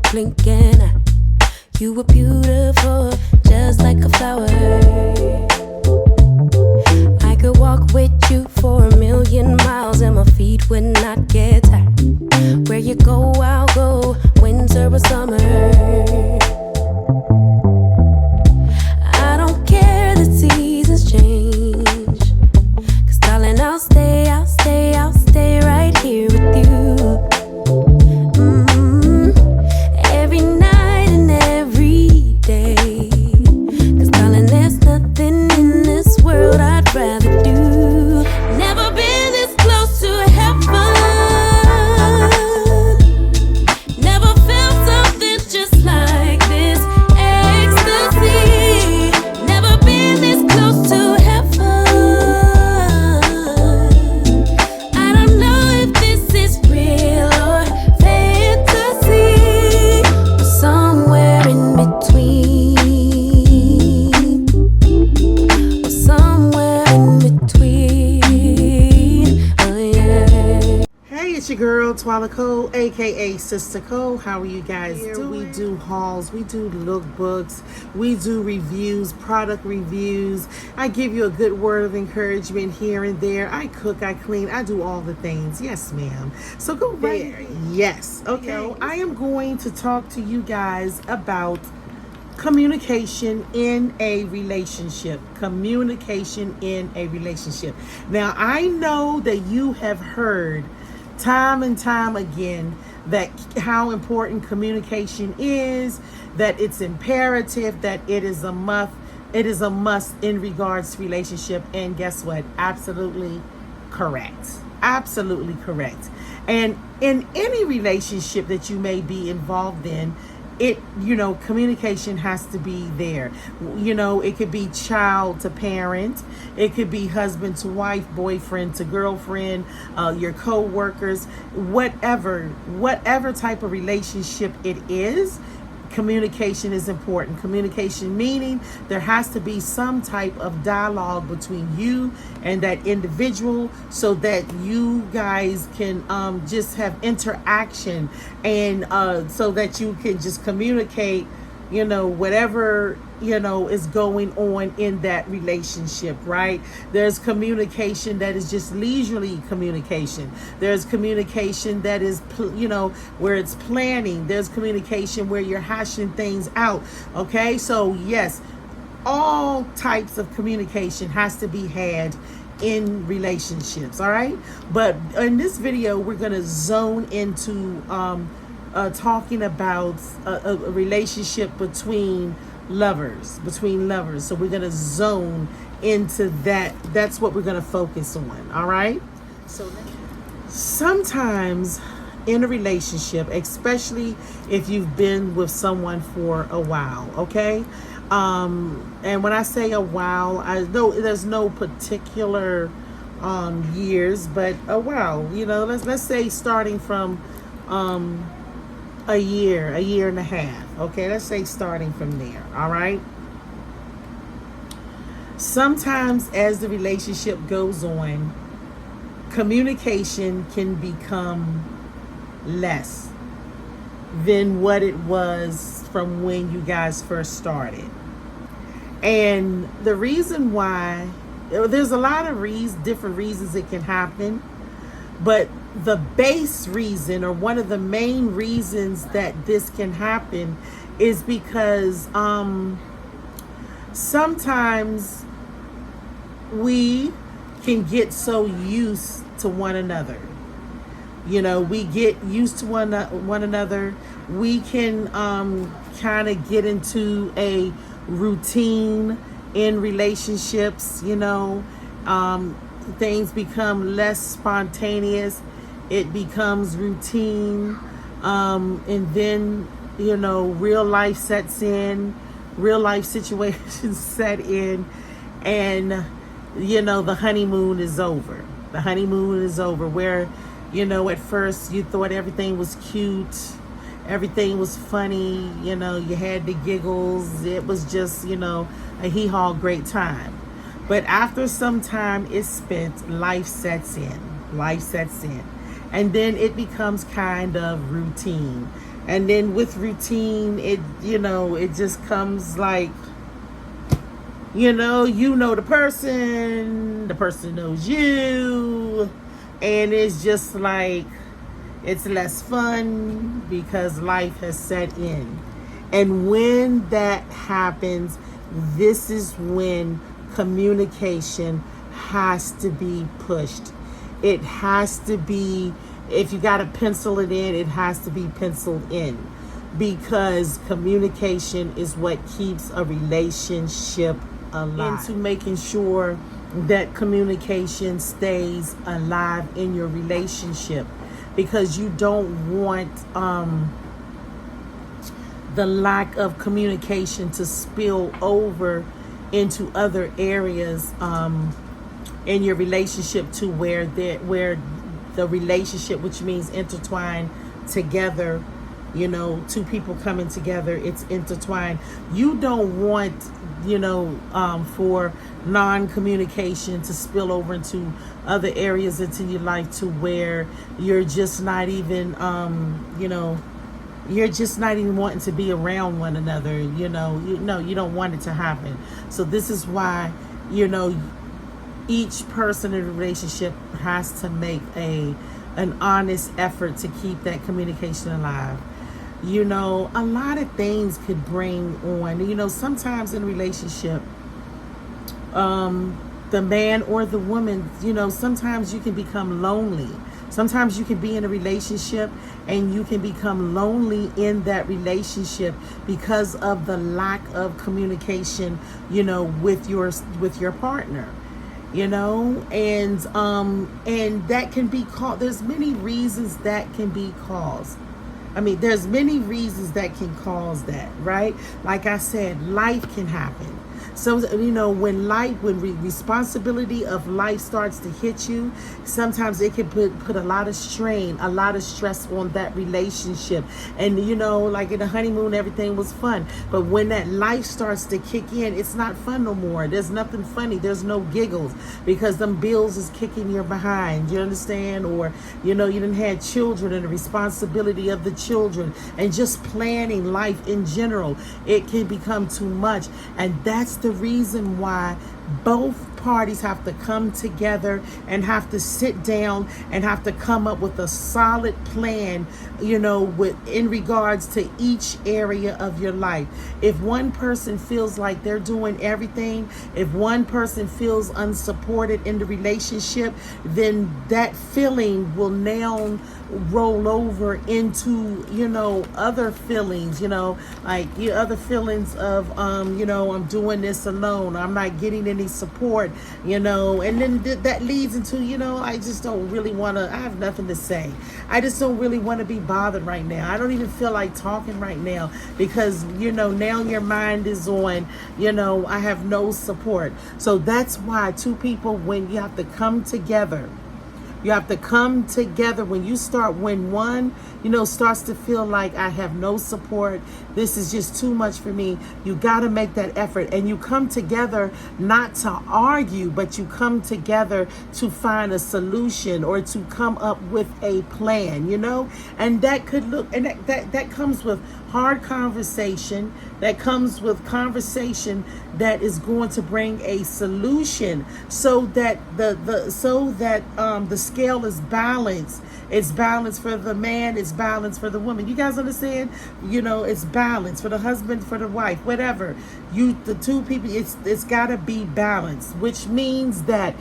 blinking. You were beautiful, just like a flower. I could walk with you for 1,000,000 miles and my feet would not get tired. Where you go, I'll go, winter or summer. I don't care the seasons change, 'cause darling, I'll stay right here with you. Every night and every day, 'cause darling, there's nothing in this world I'd rather do. Never been this close to heaven, never felt something just like this ecstasy. Never been this close to heaven. I don't know if this is real or fantasy, or somewhere in between, or somewhere in between. Oh yeah. Hey, it's your girl Twalacole, aka Sister Cole. How are you guys doing? We do hauls, we do lookbooks, we do reviews, product reviews. I give you a good word of encouragement here and there. I cook, I clean, I do all the things. Yes, ma'am. So go right there. Yes. Okay. I am going to talk to you guys about communication in a relationship. Communication in a relationship. Now, I know that you have heard time and time again that how important communication is, that it's imperative, that it is a must in regards to relationship. And guess what? Absolutely correct. Absolutely correct. And in any relationship that you may be involved in, communication has to be there. It could be child to parent, it could be husband to wife, boyfriend to girlfriend, your co-workers, whatever type of relationship it is. Communication is important. Communication meaning there has to be some type of dialogue between you and that individual, so that you guys can just have interaction, and so that you can just communicate, whatever is going on in that relationship, right? There's communication that is just leisurely communication. There's communication that is, where it's planning. There's communication where you're hashing things out. Okay, so yes, all types of communication has to be had in relationships. All right, but in this video, we're gonna zone into talking about a relationship between lovers. So we're going to zone into that. That's what we're going to focus on. All right. So sometimes in a relationship, especially if you've been with someone for a while, okay? And when I say a while, I know there's no particular years, but a while, let's say starting from a year and a half. Okay, let's say starting from there. All right. Sometimes as the relationship goes on, communication can become less than what it was from when you guys first started. And the reason why, there's a lot of different reasons it can happen, but the base reason, or one of the main reasons that this can happen, is because sometimes we can get so used to one another. We get used to one another. We can kind of get into a routine in relationships. Things become less spontaneous. It becomes routine, and then real life sets in, real life situations set in, and the honeymoon is over. Where at first you thought everything was cute, everything was funny, you had the giggles, it was just a hee-haw great time. But after some time is spent, life sets in. And then it becomes kind of routine. And then with routine, it it just comes like, the person knows you, and it's just like, it's less fun because life has set in. And when that happens, this is when communication has to be pushed. It has to be, if you got to pencil it in, it has to be penciled in, because communication is what keeps a relationship alive. Into making sure that communication stays alive in your relationship, because you don't want the lack of communication to spill over into other areas in your relationship, to where the relationship, which means intertwined together, two people coming together, it's intertwined. You don't want, for non-communication to spill over into other areas into your life, to where you're just not even, you're just not even wanting to be around one another. You don't want it to happen. So this is why, each person in a relationship has to make an honest effort to keep that communication alive. A lot of things could bring on, sometimes in a relationship, the man or the woman, sometimes you can become lonely. Sometimes you can be in a relationship and you can become lonely in that relationship because of the lack of communication, with your partner. And that can be called, there's many reasons that can be caused. There's many reasons that can cause that, right? Like I said, life can happen. So, when responsibility of life starts to hit you, sometimes it can put a lot of strain, a lot of stress on that relationship. And, like in the honeymoon, everything was fun. But when that life starts to kick in, it's not fun no more. There's nothing funny. There's no giggles, because them bills is kicking your behind. You understand? Or, you done had children and the responsibility of the children and just planning life in general. It can become too much. And that's the reason why both parties have to come together and have to sit down and have to come up with a solid plan, in regards to each area of your life. If one person feels like they're doing everything, if one person feels unsupported in the relationship, then that feeling will now roll over into, other feelings, like other feelings of, I'm doing this alone, I'm not getting any support, and then that leads into, I just don't really want to, I have nothing to say. I just don't really want to be bothered right now. I don't even feel like talking right now, because, now your mind is on, I have no support. So that's why two people, when you have to come together, when one, starts to feel like I have no support, this is just too much for me, you got to make that effort. And you come together not to argue, but you come together to find a solution or to come up with a plan, and that could look, and that comes with hard conversation, that comes with conversation that is going to bring a solution, so that the scale is balanced. It's balanced for the man, it's balanced for the woman. You guys understand? It's balanced for the husband, for the wife, whatever. The two people, it's gotta be balanced, which means that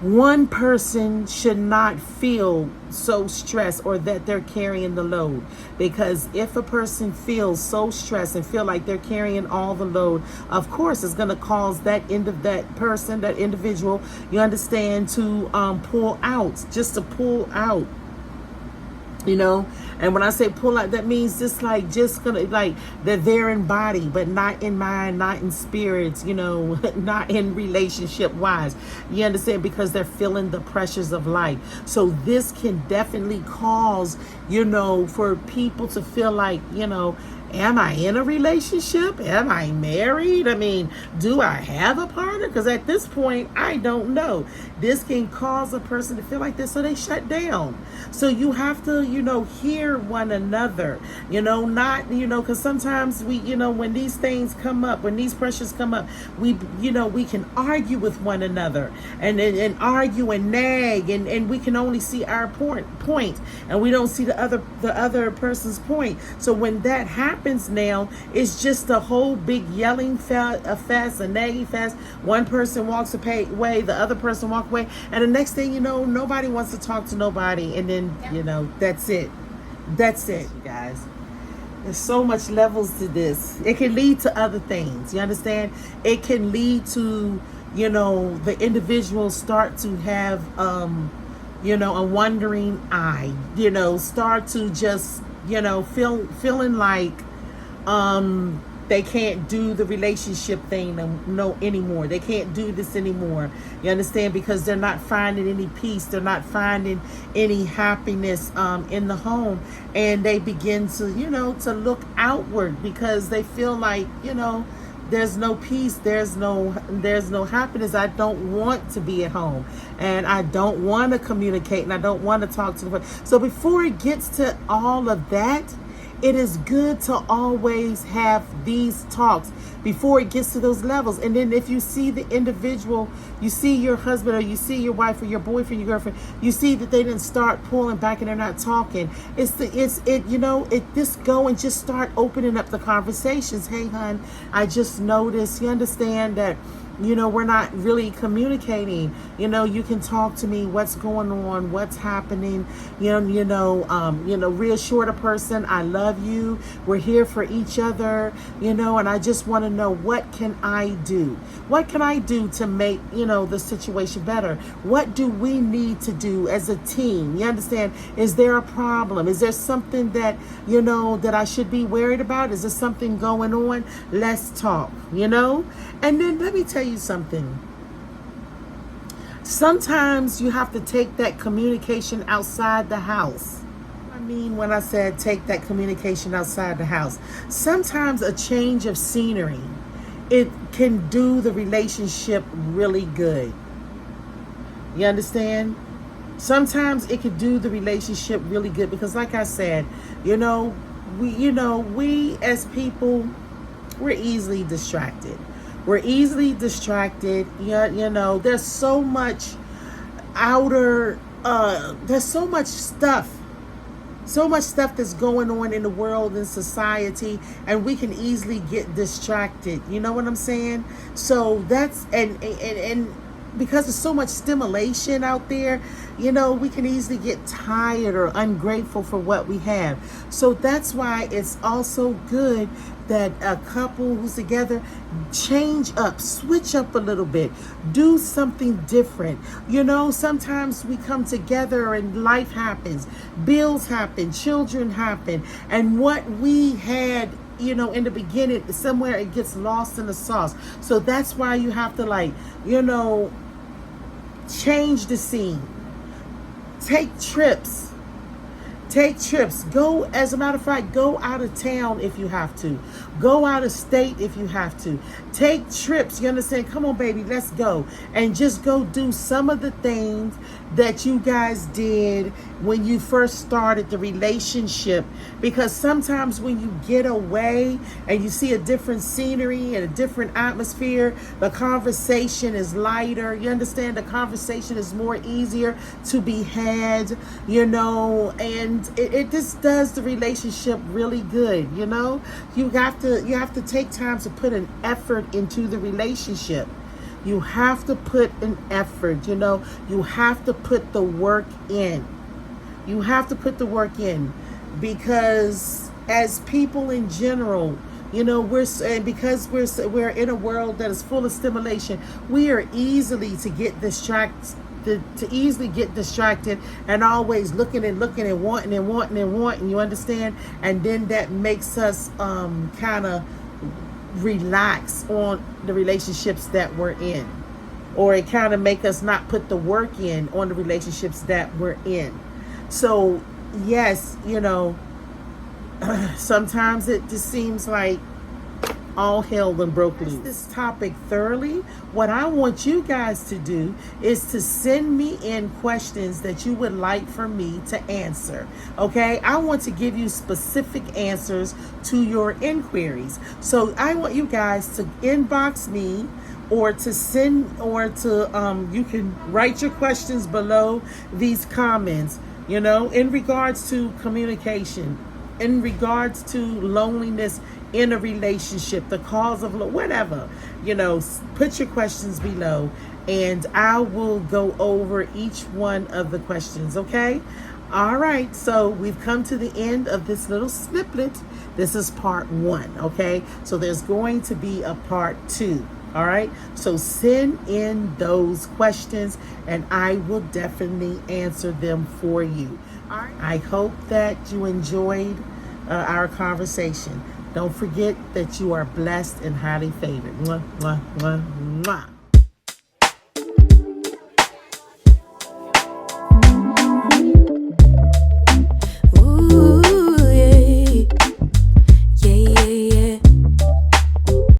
one person should not feel so stressed or that they're carrying the load. Because if a person feels so stressed and feel like they're carrying all the load, of course it's going to cause that individual, you understand, to pull out, just to pull out. And when I say pull out, that means just gonna, like, they're there in body, but not in mind, not in spirits, not in relationship wise. You understand? Because they're feeling the pressures of life. So this can definitely cause, for people to feel like, am I in a relationship? Am I married? Do I have a partner? Because at this point, I don't know. this can cause a person to feel like this, so they shut down. So you have to, hear one another, not, because sometimes we, when these things come up, when these pressures come up, we can argue with one another and argue and nag, and we can only see our point, and we don't see the other person's point. So when that happens now, it's just a whole big yelling fest, a nagging fest. One person walks away, the other person walks away, and the next thing you know, nobody wants to talk to nobody, and then that's it, you guys. There's so much levels to this. It can lead to other things, you understand? It can lead to the individuals start to have a wandering eye, start to just feeling like they can't do the relationship thing no anymore. They can't do this anymore. You understand? Because they're not finding any peace. They're not finding any happiness in the home, and they begin to to look outward because they feel like there's no peace, there's no happiness. I don't want to be at home, and I don't want to communicate, and I don't want to talk to the person. So before it gets to all of that, it is good to always have these talks before it gets to those levels. And then if you see the individual, you see your husband or you see your wife or your boyfriend, your girlfriend, you see that they didn't start pulling back and they're not talking. Just go and just start opening up the conversations. Hey, hon, I just noticed, you understand that we're not really communicating. You can talk to me. What's going on? What's happening? Reassure the person. I love you. We're here for each other. And I just want to know, what can I do? What can I do to make the situation better? What do we need to do as a team? You understand? Is there a problem? Is there something that that I should be worried about? Is there something going on? Let's talk. And then let me tell you something. Sometimes you have to take that communication outside the house. I mean, when I said take that communication outside the house, sometimes a change of scenery, it can do the relationship really good. You understand? Sometimes it could do the relationship really good because, like I said, we as people, we're easily distracted. There's so much there's so much stuff that's going on in the world and society, and we can easily get distracted. You know what I'm saying? So that's, and because there's so much stimulation out there, we can easily get tired or ungrateful for what we have. So that's why it's also good that a couple who's together change up, switch up a little bit, do something different. Sometimes we come together and life happens, bills happen, children happen, and what we had in the beginning, somewhere it gets lost in the sauce. So that's why you have to change the scene. Take trips. Go, as a matter of fact, go out of town if you have to. Go out of state if you have to. Take trips, you understand? Come on, baby, let's go. And just go do some of the things that you guys did when you first started the relationship. Because sometimes when you get away and you see a different scenery and a different atmosphere, the conversation is lighter. You understand? The conversation is more easier to be had, and it just does the relationship really good. You have to take time to put an effort into the relationship. You have to put an effort. You have to put the work in. Because as people in general, we're in a world that is full of stimulation, we are easily to get distracted. To easily get distracted and always looking and wanting, you understand? And then that makes us kind of relax on the relationships that we're in, or it kind of make us not put the work in on the relationships that we're in. So yes, sometimes it just seems like all hell then broke loose. This topic thoroughly. What I want you guys to do is to send me in questions that you would like for me to answer. Okay, I want to give you specific answers to your inquiries. So I want you guys to inbox me, or to send, or to you can write your questions below these comments, you know, in regards to communication, in regards to loneliness in a relationship, the cause of whatever, you know, put your questions below and I will go over each one of the questions. Okay, all right, so we've come to the end of this little snippet. This is part 1. Okay, so there's going to be a part 2. All right, so send in those questions and I will definitely answer them for you. All right, I hope that you enjoyed our conversation. Don't forget that you are blessed and highly favored. Mwah, mwah, mwah, mwah.